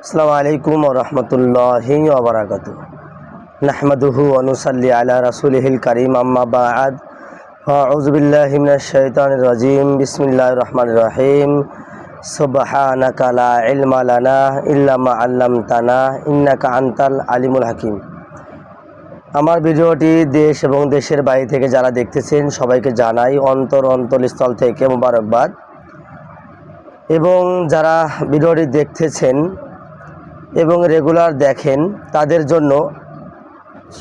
আসসালামু আলাইকুম ওয়া রাহমাতুল্লাহি ওয়া বারাকাতুহু। নাহমাদুহু ওয়া নুসাল্লি আলা রাসূলিহিল কারীম, আম্মা বা'দ। আউযু বিল্লাহি মিনাশ শাইতানির রাজীম। বিসমিল্লাহির রাহমানির রহিম। সুবহানাকা লা ইলমা লানা ইল্লা মা 'আল্লামতানা ইন্নাকা আনতাল আলিমুল হাকীম। আমার ভিডিওটি দেশ এবং দেশের বাইরে থেকে যারা দেখতেছেন সবাইকে জানাই অন্তরস্থল থেকে মোবারকবাদ। এবং যারা ভিডিওটি দেখতেছেন এবং রেগুলার দেখেন তাদের জন্য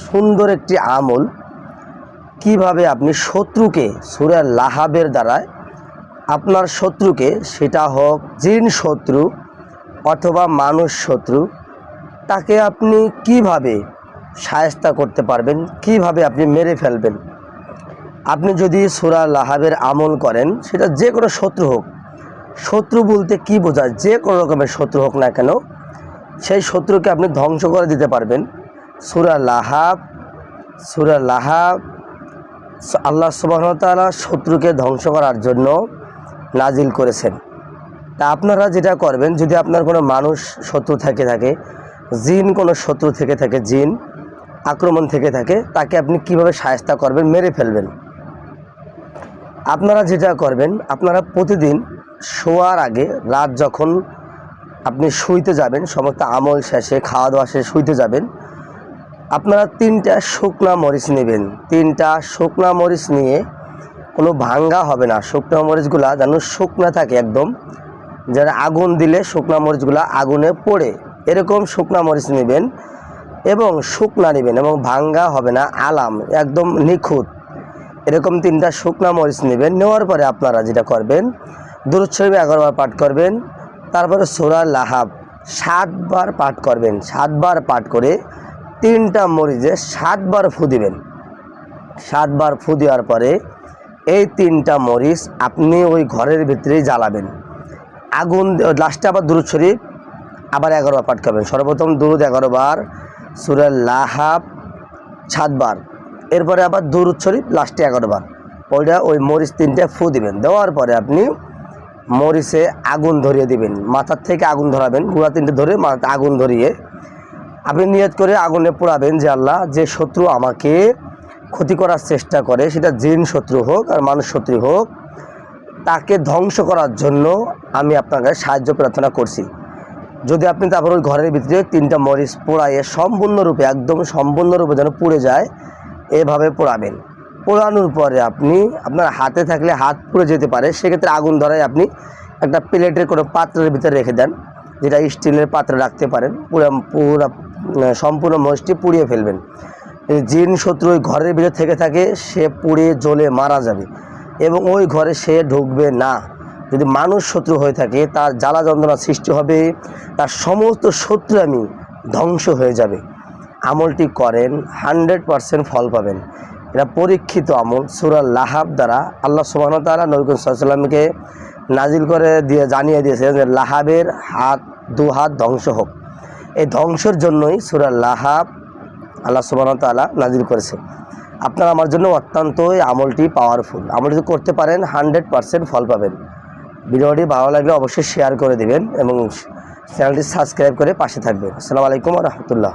সুন্দর একটি আমল, কিভাবে আপনি শত্রুকে সূরা লাহাবের দ্বারা আপনার শত্রুকে, সেটা হোক জিন শত্রু অথবা মানুষ শত্রু, তাকে আপনি কিভাবে শায়েস্তা করতে পারবেন, কিভাবে আপনি মেরে ফেলবেন। আপনি যদি সূরা লাহাবের আমল করেন, সেটা যে কোনো শত্রু হোক, শত্রু বলতে কি বোঝায়, যে কোনো রকমের শত্রু হোক না কেন, সেই শত্রুকে আপনি ধ্বংস করে দিতে পারবেন। সূরা লাহাব আল্লাহ সুবহানাহু ওয়া তাআলা শত্রুকে ধ্বংস করার জন্য নাজিল করেছেন। তা আপনারা যেটা করবেন, যদি আপনার কোনো মানুষ শত্রু থাকে, জিন কোনো শত্রু থাকে, জিন আক্রমণ থেকে থাকে, তাকে আপনি কিভাবে শায়েস্তা করবেন, মেরে ফেলবেন। আপনারা যেটা করবেন, আপনারা প্রতিদিন শোয়ার আগে, রাত যখন আপনি শুইতে যাবেন, সমস্ত আমল শেষে, খাওয়া দাওয়া শেষে শুইতে যাবেন, আপনারা 3টা শুকনা মরিচ নেবেন। 3টা শুকনা মরিচ নিয়ে, কোনো ভাঙ্গা হবে না, শুকনা মরিচগুলা যেন শুকনা থাকে একদম, যেন আগুন দিলে শুকনা মরিচগুলা আগুনে পড়ে, এরকম শুকনা মরিচ নেবেন এবং শুকনা নেবেন এবং ভাঙ্গা হবে না, আলাম একদম নিখুঁত, এরকম 3টা শুকনা মরিচ নেবেন। নেওয়ার পরে আপনারা যেটা করবেন, দুরূদ শরীফ 11 বার পাঠ করবেন, তারপরে সূরা লাহাব 7 বার পাঠ করবেন। 7 বার পাঠ করে 3টা মরিচে 7 বার ফু দিবেন। 7 বার ফু দেওয়ার পরে এই 3টা মরিচ আপনি ওই ঘরের ভিতরেই জ্বালাবেন। আগুন লাস্টে আবার দুরূদ শরীফ আবার 11 বার পাঠ করবেন। সর্বপ্রথম দুরূদ 11 বার, সূরা লাহাব 7 বার, এরপরে আবার দুরূদ শরীফ লাস্টে 11 বার, ওই মরিচ 3টে ফু দিবেন। দেওয়ার পরে আপনি মরিচে আগুন ধরিয়ে দিবেন, মাথার থেকে আগুন ধরাবেন, গুঁড়া 3টে ধরে মাথাতে আগুন ধরিয়ে আপনি নিয়ত করে আগুনে পোড়াবেন যে আল্লাহ, যে শত্রু আমাকে ক্ষতি করার চেষ্টা করে, সেটা জিন শত্রু হোক আর মানুষ শত্রু হোক, তাকে ধ্বংস করার জন্য আমি আপনার কাছে সাহায্য প্রার্থনা করছি। যদি আপনি তারপর ওই ঘরের ভিতরে 3টা মরিচ পোড়াইয়ে সম্পূর্ণরূপে, একদম সম্পূর্ণরূপে যেন পুড়ে যায়, এভাবে পোড়াবেন। পোড়ানোর পরে আপনি আপনার হাতে থাকলে হাত পুড়ে যেতে পারে, সেক্ষেত্রে আগুন ধরায় আপনি একটা প্লেটের কোনো পাত্রের ভিতরে রেখে দেন, যেটা স্টিলের পাত্রে রাখতে পারেন। সম্পূর্ণ মরিচটি পুড়িয়ে ফেলবেন। জিন শত্রু ওই ঘরের ভিতরে থেকে থাকে, সে পুড়ে জ্বলে মারা যাবে এবং ওই ঘরে সে ঢুকবে না। যদি মানুষ শত্রু হয়ে থাকে, তার জ্বালা যন্ত্রণা সৃষ্টি হবে, তার সমস্ত শত্রু আমি ধ্বংস হয়ে যাবে। আমলটি করেন, 100% ফল পাবেন। এটা পরীক্ষিত আমল। সূরা লাহাব দ্বারা আল্লাহ সুবহানাহু ওয়া তাআলা নবী করিম সাল্লাল্লাহু আলাইহি ওয়াসাল্লামকে নাজিল করে জানিয়ে দিয়েছেন যে লাহাবের দু হাত ধ্বংস হোক। এই ধ্বংসের জন্যই সূরা লাহাব আল্লাহ সুবহানাহু ওয়া তাআলা নাজিল করেছে। আপনারা আমার জন্য অত্যন্তই আমলটি পাওয়ারফুল। আমলটি করতে পারেন, 100% ফল পাবেন। ভিডিওটি ভালো লাগলে অবশ্যই শেয়ার করে দিবেন এবং চ্যানেলটি সাবস্ক্রাইব করে পাশে থাকবেন। আসসালামু আলাইকুম ওয়া রাহমাতুল্লাহ।